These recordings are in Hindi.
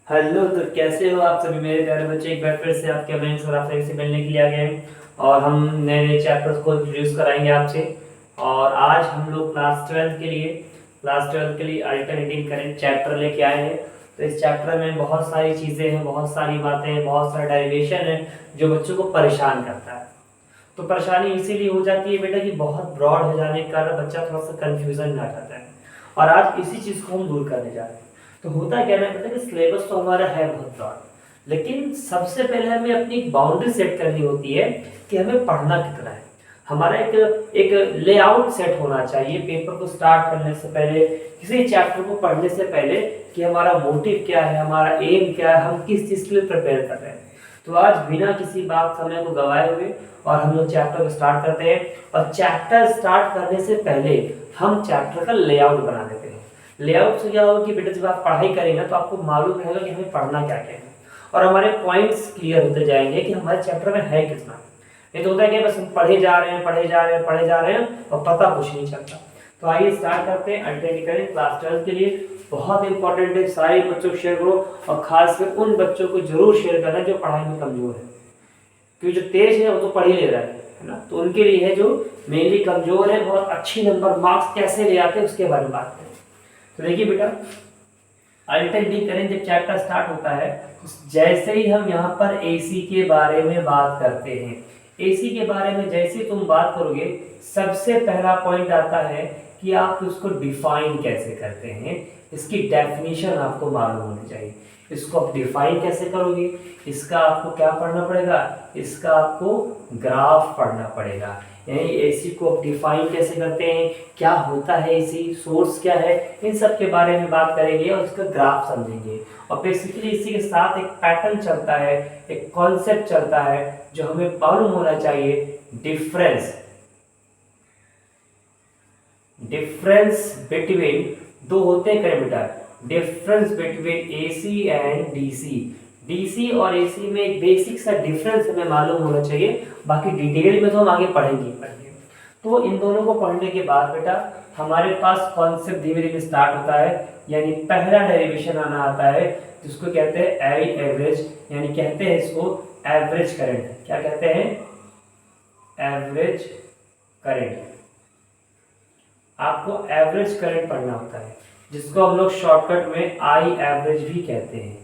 हेलो, तो कैसे हो आप सभी मेरे प्यारे बच्चे। एक बार फिर से आपके अमेंस और आप से मिलने के लिए आ गए हैं और हम नए नए चैप्टर्स को इंट्रोड्यूस कराएंगे आपसे। और आज हम लोग क्लास ट्वेल्थ के लिए अल्टरनेटिंग करंट चैप्टर लेके आए हैं। तो इस चैप्टर में बहुत सारी चीज़ें हैं, बहुत सारी बातें हैं, बहुत सारा डेरिवेशन है जो बच्चों को परेशान करता है। तो परेशानी इसीलिए हो जाती है बेटा कि बहुत ब्रॉड हो जाने के कारण बच्चा थोड़ा सा कंफ्यूजन में आ जाता है। और आज इसी चीज़ को हम दूर करने जा रहे हैं। तो होता क्या है बेटा कि सिलेबस तो हमारा है बहुत ब्रॉड, लेकिन सबसे पहले हमें अपनी एक बाउंड्री सेट करनी होती है कि हमें पढ़ना कितना है। हमारा एक एक लेआउट सेट होना चाहिए पेपर को स्टार्ट करने से पहले, किसी चैप्टर को पढ़ने से पहले, कि हमारा मोटिव क्या है, हमारा एम क्या है, हम किस चीज़ के लिए प्रिपेयर कर रहे हैं। तो आज बिना किसी बात समय को गवाए हुए और हम लोग चैप्टर को स्टार्ट करते हैं। और चैप्टर स्टार्ट करने से पहले हम चैप्टर का लेआउट बना देते हैं। लेआउट से क्या होगा कि बेटा जब आप पढ़ाई करेंगे तो आपको मालूम रहेगा कि हमें पढ़ना क्या क्या है और हमारे पॉइंट्स क्लियर होते जाएंगे कि हमारे चैप्टर में है कितना। नहीं तो होता है कि बस हम पढ़े जा रहे हैं, पढ़े जा रहे हैं, पढ़े जा रहे हैं और पता कुछ नहीं चलता। तो आइए स्टार्ट करते हैं। अल्टरनेटिव क्लास 12 के लिए बहुत इंपॉर्टेंट है, सारे बच्चों को शेयर करो और खासकर उन बच्चों को जरूर शेयर करना जो पढ़ाई में कमजोर है। क्योंकि जो तेज है वो तो पढ़ ही ले रहा है ना। तो उनके लिए है जो मेनली कमजोर है, बहुत अच्छी नंबर मार्क्स कैसे ले आते हैं उसके बारे में बात करें। तो देखिए बेटा, अल्टरनेटिव करंट जब चैप्टर स्टार्ट होता है तो जैसे ही हम यहाँ पर एसी के बारे में बात करते हैं, एसी के बारे में जैसे तुम बात करोगे सबसे पहला पॉइंट आता है कि आप उसको डिफाइन कैसे करते हैं। इसकी डेफिनेशन आपको मालूम होनी चाहिए। इसको आप डिफाइन कैसे करोगे, इसका आपको क्या पढ़ना पड़ेगा, इसका आपको ग्राफ पढ़ना पड़ेगा। यानी एसी को आप डिफाइन कैसे करते हैं, क्या होता है एसी, सोर्स क्या है, इन सब के बारे में बात करेंगे और इसका ग्राफ समझेंगे। और बेसिकली इसी के साथ एक पैटर्न चलता है, एक कॉन्सेप्ट चलता है जो हमें मालूम होना चाहिए। डिफरेंस डिफरेंस बिटवीन दो होते हैं कई बेटा, difference between AC and DC. DC और एसी में एक बेसिक सा डिफरेंस हमें मालूम होना चाहिए, बाकी डिटेल में तो हम आगे पढ़ेंगे। तो इन दोनों को पढ़ने के बाद बेटा हमारे पास कॉन्सेप्ट धीरे धीरे स्टार्ट होता है। यानी पहला डेरिवेशन आना आता है जिसको कहते हैं आई एवरेज, यानी कहते हैं इसको एवरेज करंट। क्या कहते हैं? Average current. आपको एवरेज करंट पढ़ना होता है जिसको हम लोग शॉर्टकट में आई एवरेज भी कहते हैं।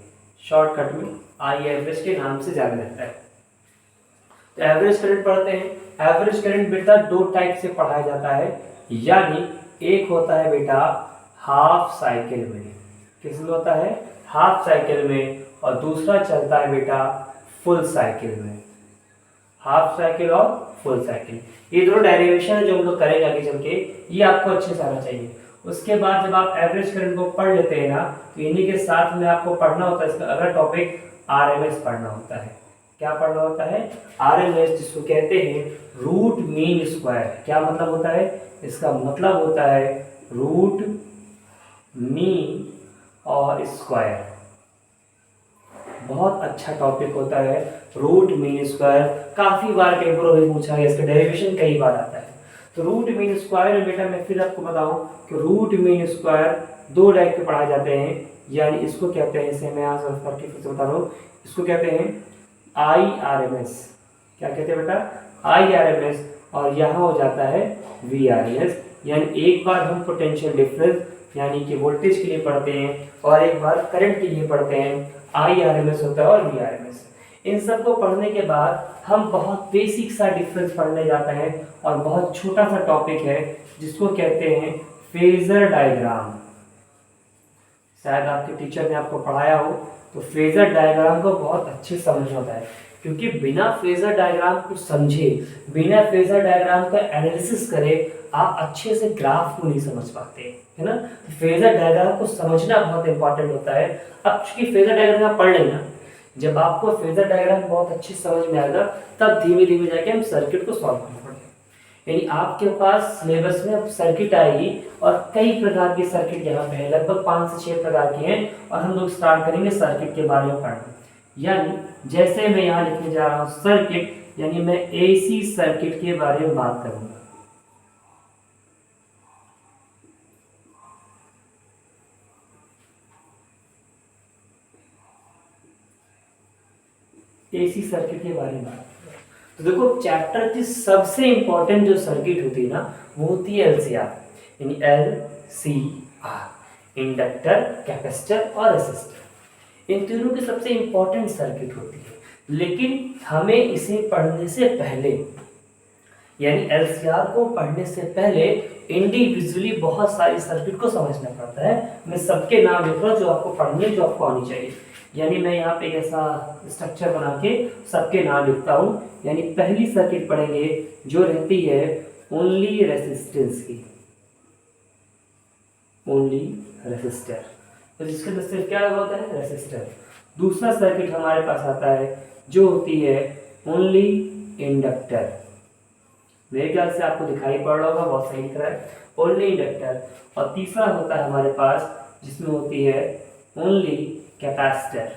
शॉर्टकट में आई एवरेज के नाम से जाना जाता है। तो एवरेज करंट पढ़ते हैं। एवरेज करंट बेटा दो टाइप से पढ़ाया जाता है। यानी एक होता है बेटा हाफ साइकिल में, किसमें होता है? हाफ साइकिल में। और दूसरा चलता है बेटा फुल साइकिल में। हाफ साइकिल और फुल साइकिल, ये दोनों डेरिवेशन है जो हम लोग करेंगे आगे चल के, ये आपको अच्छे से आना चाहिए। उसके बाद जब आप एवरेज करंट को पढ़ लेते हैं ना, तो इन्हीं के साथ में आपको पढ़ना होता है इसका अगला टॉपिक आरएमएस पढ़ना होता है। क्या पढ़ना होता है? आरएमएस, जिसको कहते हैं रूट मीन स्क्वायर। क्या मतलब होता है इसका? मतलब होता है रूट मीन और स्क्वायर। बहुत अच्छा टॉपिक होता है रूट मीन स्क्वायर। काफी बार पेपरों में पूछा है, इसका डेरिवेशन कई बार आता है। तो रूट मीन स्क्वायर में बेटा मैं फिर आपको बताऊं कि रूट मीन स्क्वायर दो टाइप के पढ़ाए जाते हैं। यानी इसको कहते हैं, इसे मैं आज करके फिर से बता रहा हूँ, इसको कहते हैं आई आर एम एस। क्या कहते हैं बेटा? I R M S. और यहाँ हो जाता है वी आर एस। यानी एक बार हम पोटेंशियल डिफरेंस यानी कि वोल्टेज के लिए पढ़ते हैं और एक बार करंट के लिए पढ़ते हैं। आई आर एम एस होता है और वी आर एम एस। इन सब को पढ़ने के बाद हम बहुत बेसिक सा डिफरेंस पढ़ने जाते हैं और बहुत छोटा सा टॉपिक है जिसको कहते हैं फेजर डायग्राम। शायद आपके टीचर ने आपको पढ़ाया हो। तो फेजर डायग्राम को बहुत अच्छे से समझना होता है, क्योंकि बिना फेजर डायग्राम को समझे, बिना फेजर डायग्राम का एनालिसिस करे आप अच्छे से ग्राफ को नहीं समझ पाते, है ना। तो फेजर डायग्राम को समझना बहुत इंपॉर्टेंट होता है। अब चूंकि फेजर डायग्राम आप पढ़ लेना, जब आपको फेजर डायग्राम बहुत अच्छी समझ में आएगा तब धीमे धीमे जाके हम सर्किट को सॉल्व करना पड़ेगा। यानी आपके पास सिलेबस में अब सर्किट आएगी और कई प्रकार की सर्किट यहाँ पे है, लगभग 5 से 6 प्रकार की हैं। और हम लोग स्टार्ट करेंगे सर्किट के बारे में पढ़ना। यानी जैसे मैं यहाँ लिखने जा रहा हूँ सर्किट, यानी मैं एसी सर्किट के बारे में बात करूंगा। एसी सर्किट के बारे में बात करें तो देखो चैप्टर की सबसे इंपॉर्टेंट जो सर्किट होती है ना वो होती है एलसीआर, यानी एलसीआर, इंडक्टर, कैपेसिटर और रेसिस्टर। इन तीनों की सबसे इंपॉर्टेंट सर्किट होती है, लेकिन हमें इसे पढ़ने से पहले यानी एलसीआर को पढ़ने से पहले इंडिविजुअली बहुत सारी सर्किट को समझना पड़ता है। मैं सबके नाम लिख रहा हूँ जो आपको पढ़नी है, जो आपको आनी चाहिए। यानी मैं यहाँ पे ऐसा स्ट्रक्चर बना के सबके नाम लिखता हूँ। यानी पहली सर्किट पढ़ेंगे जो रहती है ओनली रेसिस्टेंस की, ओनली रेसिस्टर, तो जिसके अंदर सिर्फ क्या लगा होता है, रेसिस्टर। दूसरा सर्किट हमारे पास आता है जो होती है ओनली इंडक्टर। मेरे ख्याल से आपको दिखाई पड़ रहा होगा, बहुत सही दिख रहा है, ओनली इंडक्टर। और तीसरा होता है हमारे पास जिसमें होती है ओनली कैपेसिटर।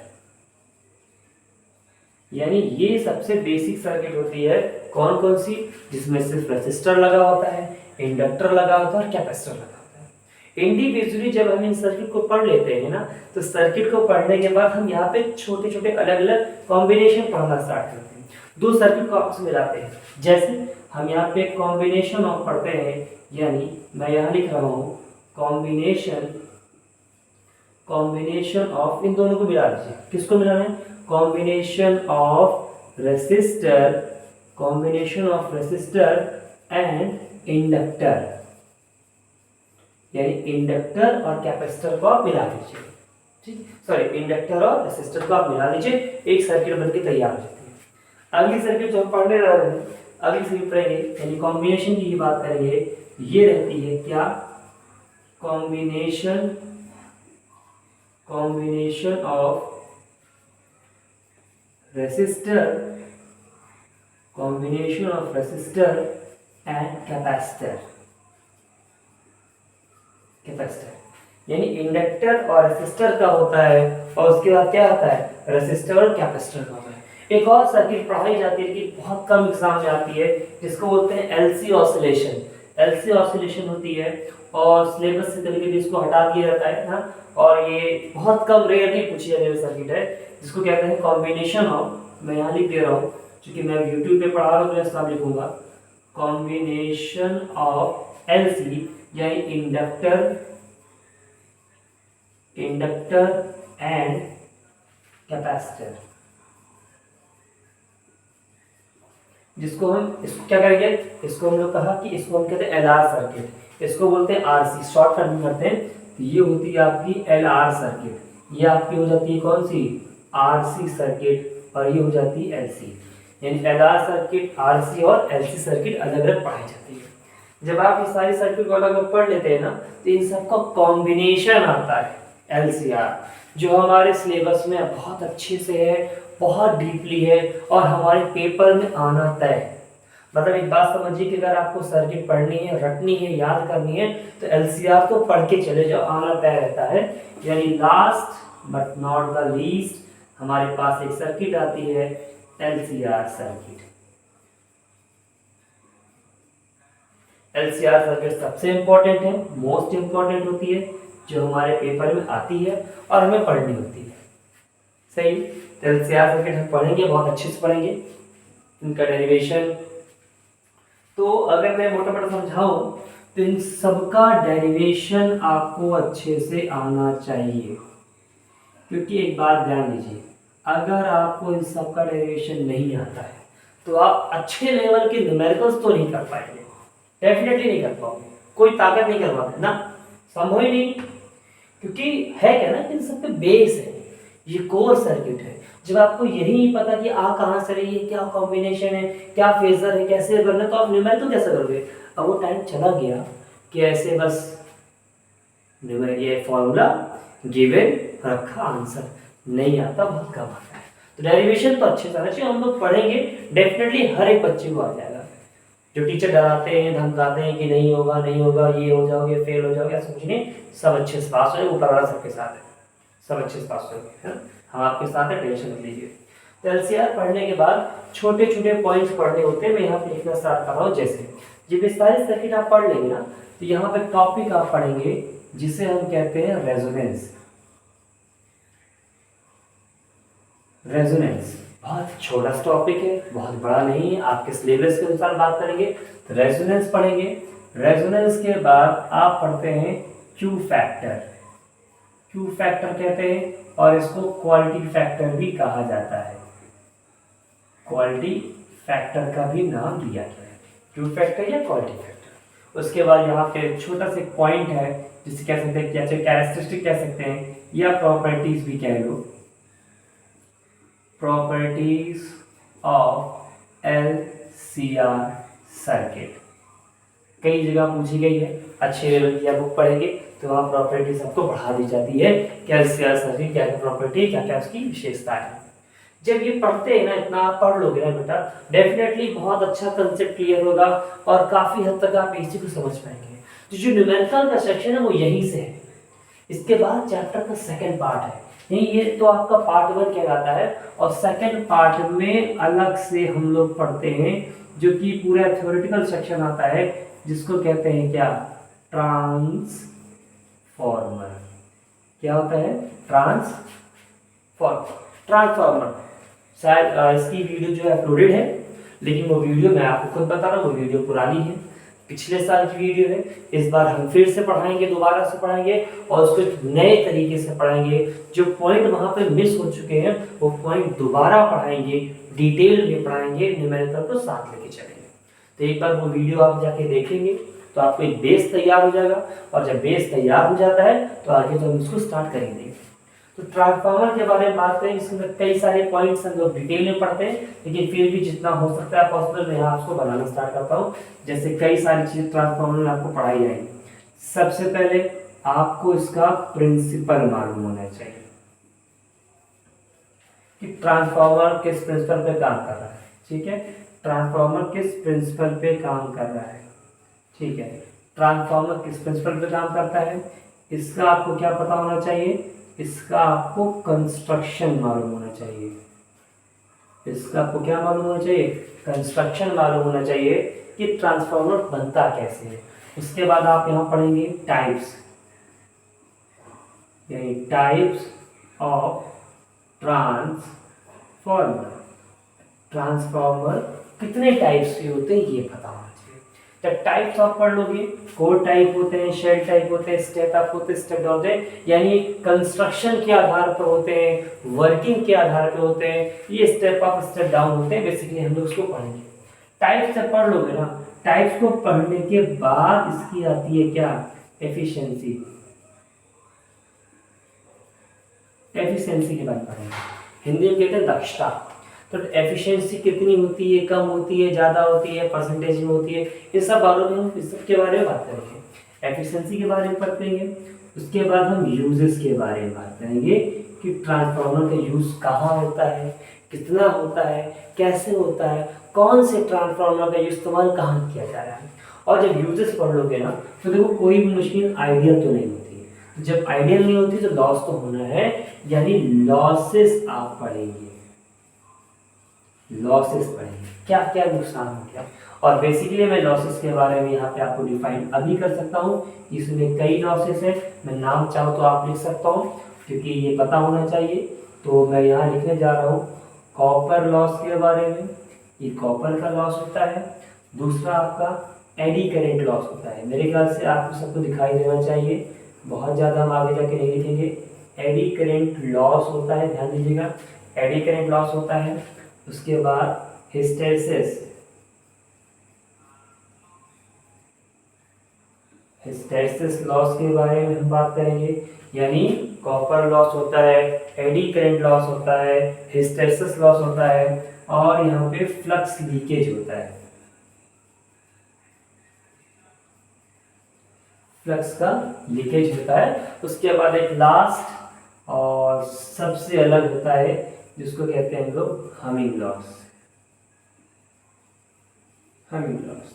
यानी ये सबसे बेसिक सर्किट होती है, कौन कौन सी, जिसमें सिर्फ रेसिस्टर लगा होता है, इंडक्टर लगा होता है और कैपेसिटर लगा होता है। इंडिविजुअली जब हम इन सर्किट को पढ़ लेते हैं ना, तो सर्किट को पढ़ने के बाद हम यहाँ पे छोटे छोटे अलग अलग कॉम्बिनेशन पढ़ना स्टार्ट करते हैं, दो सर्किट को आपस में मिलाते हैं। जैसे हम यहाँ पे कॉम्बिनेशन ऑफ पढ़ते हैं, यानी मैं यहाँ लिख रहा हूँ कॉम्बिनेशन ऑफ, इन दोनों को मिला लीजिए। किसको मिलाना है, combination of resistor and inductor, यानी इंडक्टर और कैपेसिटर को आप मिला लीजिए। ठीक, सॉरी, इंडक्टर और रेसिस्टर को आप मिला लीजिए, एक सर्किट बनके तैयार हो जाती है। अगली सर्किट जो हम पढ़ने जा रहे हैं, अगली सर्किट पढ़ेंगे यानी कॉम्बिनेशन की बात करेंगे, ये रहती है क्या, combination of resistor and capacitor. यानी इंडक्टर और रेसिस्टर का होता है और उसके बाद क्या होता है, रेसिस्टर और कैपेसिटर का होता है। एक और सर्किट पढ़ाई जाती है कि बहुत कम एग्जाम में आती है, जिसको बोलते हैं एलसी ऑसिलेशन। एलसी ऑसिलेशन होती है और सिलेबस से तरीके से इसको हटा दिया जाता है ना, और ये बहुत कम रेयरली पूछी जाने वाली सर्किट है, जिसको कहते हैं कॉम्बिनेशन ऑफ, मैं यहाँ लिख दे रहा हूँ क्योंकि मैं यूट्यूब पे पढ़ा रहा हूँ तो मैं सब लिखूंगा, कॉम्बिनेशन ऑफ एलसी, यानी इंडक्टर एंड कैपेसिटर, जिसको हम इसको क्या करेंगे, इसको हम लोग कहा कि इसको हम कहते हैं एलआर सर्किट, इसको बोलते हैं आरसी, शॉर्ट फॉर्म में करते हैं। तो ये होती है आपकी एलआर सर्किट, ये आपकी हो जाती है कौन सी, आरसी सर्किट, और ये हो जाती है एलसी। यानी एलआर सर्किट, आरसी और एलसी सर्किट अलग अलग पढ़ाई जाती है। जब आप ये सारी सर्किट को अलग अलग पढ़ लेते हैं ना, तो इन सबका कॉम्बिनेशन आता है एलसीआर, जो हमारे सिलेबस में बहुत अच्छे से है, बहुत डीपली है और हमारे पेपर में आना तय है। मतलब एक बात समझिए कि अगर आपको सर्किट पढ़नी है, रटनी है, याद करनी है, तो एलसीआर को पढ़ के चले जाओ, आना तय रहता है। यानी last but not the least हमारे पास एक सर्किट आती है, एलसीआर सर्किट। एलसीआर सर्किट सबसे इंपॉर्टेंट है, मोस्ट इंपॉर्टेंट होती है, जो हमारे पेपर में आती है और हमें पढ़नी होती है। सही, तो एलसीआर सर्किट हम पढ़ेंगे, बहुत अच्छे से पढ़ेंगे, इनका डेरिवेशन। तो अगर मैं मोटा मोटा समझाऊं तो इन सबका डेरिवेशन आपको अच्छे से आना चाहिए, क्योंकि एक बात ध्यान दीजिए, अगर आपको इन सबका डेरिवेशन नहीं आता है तो आप अच्छे लेवल के न्यूमेरिकल्स तो नहीं कर पाएंगे, डेफिनेटली नहीं कर पाओगे, कोई ताकत नहीं कर पाते ना, संभव ही नहीं। क्योंकि है क्या ना कि इन सब पे बेस है, ये कोर सर्किट है। जब आपको यही नहीं पता कि आ कहाँ से रही है, क्या कॉम्बिनेशन है, क्या फेजर है, कैसे करना, तो आप न्यूमेरिकल कैसे करोगे। अब वो टाइम चला गया कि ऐसे बस ये फॉर्मूला गिवन रखा, आंसर नहीं आता, बहुत कम आता है। तो डेरिवेशन तो अच्छे से आना चाहिए, हम लोग पढ़ेंगे, डेफिनेटली हर एक बच्चे को आ जाएगा। जो टीचर डराते हैं, धमकाते हैं कि नहीं होगा नहीं होगा, ये हो जाओगे, फेल हो जाओगे, ऐसा कुछ नहीं, सब अच्छे से पास हो, ऊपर वाला सबके साथ है, सब अच्छे से पास होंगे, हम आपके साथ है, टेंशन मत लीजिए। तो एलसीआर पढ़ने के बाद छोटे छोटे पॉइंट्स पढ़ने होते हैं, मैं यहाँ पे लिखना स्टार्ट कर रहा हूँ। जैसे जब ये सारे सर्किट आप पढ़ लेंगे ना, तो यहाँ पे टॉपिक आप पढ़ेंगे जिसे हम कहते हैं रेजोनेंस। बहुत छोटा सा टॉपिक है, बहुत बड़ा नहीं है। आपके सिलेबस के अनुसार बात करेंगे तो रेजोनेंस पढ़ेंगे। रेजोनेंस के बाद आप पढ़ते हैं क्यू फैक्टर। क्यू फैक्टर कहते हैं और इसको क्वालिटी फैक्टर भी कहा जाता है। क्वालिटी फैक्टर का भी नाम दिया गया है, क्यू फैक्टर या क्वालिटी फैक्टर। उसके बाद यहाँ पे छोटा सा पॉइंट है जिसे कह सकते हैं, कैसे कैरेक्टरिस्टिक कह सकते हैं या प्रॉपर्टीज भी कह लो। प्रॉपर्टीज ऑफ LCR सर्किट कई जगह पूछी गई है, अच्छे लेवल की बुक पढ़ेंगे तो वहाँ प्रॉपर्टी सबको पढ़ा दी जाती है कि LCR सर्किट क्या क्या प्रॉपर्टी, क्या क्या उसकी विशेषता है। जब ये पढ़ते हैं ना, इतना आप पढ़ लोगे ना बेटा, डेफिनेटली बहुत अच्छा कंसेप्ट क्लियर होगा और काफी हद तक आप इसी को समझ पाएंगे। तो जो न्यूमेरिकल का सेक्शन है वो यहीं से है। इसके बाद चैप्टर का सेकंड पार्ट है, नहीं ये तो आपका पार्ट 1 कहलाता है और सेकंड पार्ट में अलग से हम लोग पढ़ते हैं जो कि पूरा थ्योरेटिकल सेक्शन आता है जिसको कहते हैं क्या, ट्रांसफॉर्मर। क्या होता है, ट्रांसफॉर्मर। शायद इसकी वीडियो जो है अपलोडेड है, लेकिन वो वीडियो मैं आपको खुद बता रहा हूँ वो वीडियो पुरानी है, पिछले साल की वीडियो है। इस बार हम फिर से पढ़ाएंगे, दोबारा से पढ़ाएंगे और उसको एक नए तरीके से पढ़ाएंगे। जो पॉइंट वहाँ पे मिस हो चुके हैं वो पॉइंट दोबारा पढ़ाएंगे, डिटेल में पढ़ाएंगे, न्यूमेरिकल को साथ लेके चलेंगे। तो एक बार वो वीडियो आप जाके देखेंगे तो आपको एक बेस तैयार हो जाएगा और जब बेस तैयार हो जाता है तो आगे तो हम इसको स्टार्ट करेंगे। तो ट्रांसफार्मर के बारे में बात करें, इसमें कई सारे पॉइंट्स हम लोग डिटेल में पढ़ते हैं, लेकिन फिर भी जितना हो सकता है पॉसिबल मैं यहाँ उसको बनाना स्टार्ट करता हूँ। जैसे कई सारी चीज़ें ट्रांसफार्मर में आपको पढ़ाई जाएगी। सबसे पहले आपको इसका प्रिंसिपल मालूम होना चाहिए कि ट्रांसफार्मर किस प्रिंसिपल पे काम कर रहा है। ठीक है, ट्रांसफार्मर किस प्रिंसिपल पे काम कर रहा है। ठीक है, ट्रांसफार्मर किस प्रिंसिपल पे काम करता है, इसका आपको क्या पता होना चाहिए, इसका आपको कंस्ट्रक्शन मालूम होना चाहिए। इसका आपको क्या मालूम होना चाहिए, कंस्ट्रक्शन मालूम होना चाहिए कि ट्रांसफार्मर बनता कैसे है। उसके बाद आप यहाँ पढ़ेंगे टाइप्स, यानी टाइप्स ऑफ ट्रांसफार्मर। ट्रांसफार्मर कितने टाइप्स के होते हैं ये पता होना चाहिए। जब टाइप्स आप पढ़ लोगे, कोर टाइप होते हैं, शेल टाइप होते हैं, स्टेप अप होते हैं, स्टेप डाउन होते हैं, यानी कंस्ट्रक्शन के आधार पर होते हैं, वर्किंग के आधार पर होते हैं, ये स्टेप अप स्टेप डाउन होते हैं। बेसिकली हम लोग उसको पढ़ेंगे। टाइप्स से पढ़ लोगे ना, टाइप्स को पढ़ने के बाद इसकी आती है क्या, एफिशिएंसी। एफिशिएंसी के बाद पढ़ेंगे, हिंदी में कहते हैं दक्षता। तो एफिशिएंसी कितनी होती है, कम होती है, ज़्यादा होती है, परसेंटेज में होती है, ये सब बारे में हम इस सब के बारे में बात करेंगे। एफिशिएंसी के बारे में पढ़ेंगे। उसके बाद हम यूजेस के बारे में बात करेंगे कि ट्रांसफार्मर का यूज़ कहाँ होता है, कितना होता है, कैसे होता है, कौन से ट्रांसफार्मर का इस्तेमाल कहाँ किया जा रहा है। और जब यूजेस पढ़ लोगे ना तो देखो कोई भी मशीन आइडियल तो नहीं होती है। जब आइडियल नहीं होती तो लॉस तो होना है, यानी लॉसेस आप पढ़ेंगे। लॉसेस पढ़ेंगे, क्या क्या नुकसान हो गया। और बेसिकली मैं लॉसेस के बारे में यहाँ पे आपको डिफाइन अभी कर सकता हूँ। इसमें कई लॉसेस हैं, मैं नाम चाहूँ तो आप लिख सकता हूँ क्योंकि ये पता होना चाहिए। तो मैं यहाँ लिखने जा रहा हूँ कॉपर लॉस के बारे में। ये कॉपर का लॉस होता है। दूसरा आपका एडी करेंट लॉस होता है। मेरे ख्याल से आपको सबको दिखाई देना चाहिए, बहुत ज़्यादा हम आगे जाके नहीं लिखेंगे। एडी करेंट लॉस होता है, ध्यान दीजिएगा, एडी करेंट लॉस होता है। उसके बाद हिस्टेरेसिस, हिस्टेरेसिस लॉस के बारे में हम बात करेंगे, यानी कॉपर लॉस होता है, एडी करंट लॉस होता है, हिस्टेरेसिस लॉस होता है और यहाँ पे फ्लक्स लीकेज होता है। फ्लक्स का लीकेज होता है। उसके बाद एक लास्ट और सबसे अलग होता है जिसको कहते हैं हम लोग हमिंग लॉस। हमिंग लॉस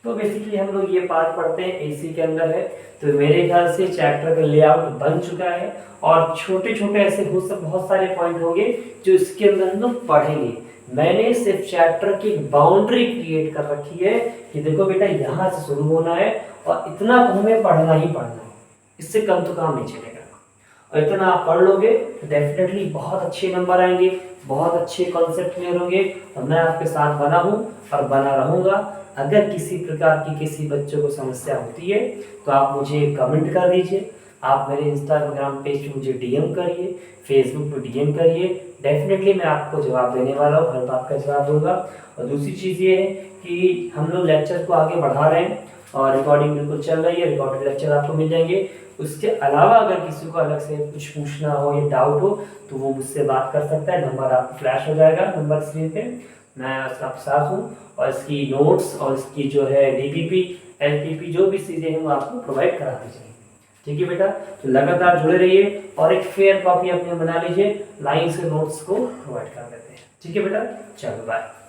तो बेसिकली हम लोग ये पार्ट पढ़ते हैं, एसी के अंदर है। तो मेरे ख्याल से चैप्टर का लेआउट बन चुका है और छोटे छोटे ऐसे बहुत सारे पॉइंट होंगे जो इसके अंदर हम लोग पढ़ेंगे। मैंने सिर्फ चैप्टर की बाउंड्री क्रिएट कर रखी है कि देखो बेटा यहाँ से शुरू होना है और इतना तो हमें पढ़ना ही पढ़ना है, इससे कम तो काम नहीं चलेगा। और इतना आप पढ़ लोगे तो डेफिनेटली बहुत अच्छे नंबर आएंगे, बहुत अच्छे कॉन्सेप्ट क्लियर होंगे। और मैं आपके साथ बना हूँ और बना रहूँगा। अगर किसी प्रकार की किसी बच्चे को समस्या होती है तो आप मुझे कमेंट कर दीजिए, आप मेरे इंस्टाग्राम पेज पे मुझे डीएम करिए, फेसबुक पे डीएम करिए, डेफिनेटली मैं आपको जवाब देने वाला हूँ, हर बात का जवाब दूंगा। और दूसरी चीज़ ये है कि हम लोग लेक्चर को आगे बढ़ा रहे हैं और रिकॉर्डिंग बिल्कुल चल रही है, रिकॉर्डेड लेक्चर आपको मिल जाएंगे। उसके अलावा अगर किसी को अलग से कुछ पूछना हो या डाउट हो तो वो मुझसे बात कर सकता है, नंबर आपको फ्लैश हो जाएगा नंबर स्क्रीन पे, मैं उसका साथ हूँ। और इसकी नोट्स और इसकी जो है डीपीपी एलपीपी जो भी चीज़ें हैं वो आपको प्रोवाइड करा दी जाएंगी। ठीक है बेटा, तो लगातार जुड़े रहिए और एक फेयर कॉपी अपने बना लीजिए, लाइन से नोट्स को प्रोवाइड कर देते हैं। ठीक है बेटा, चलो बाय।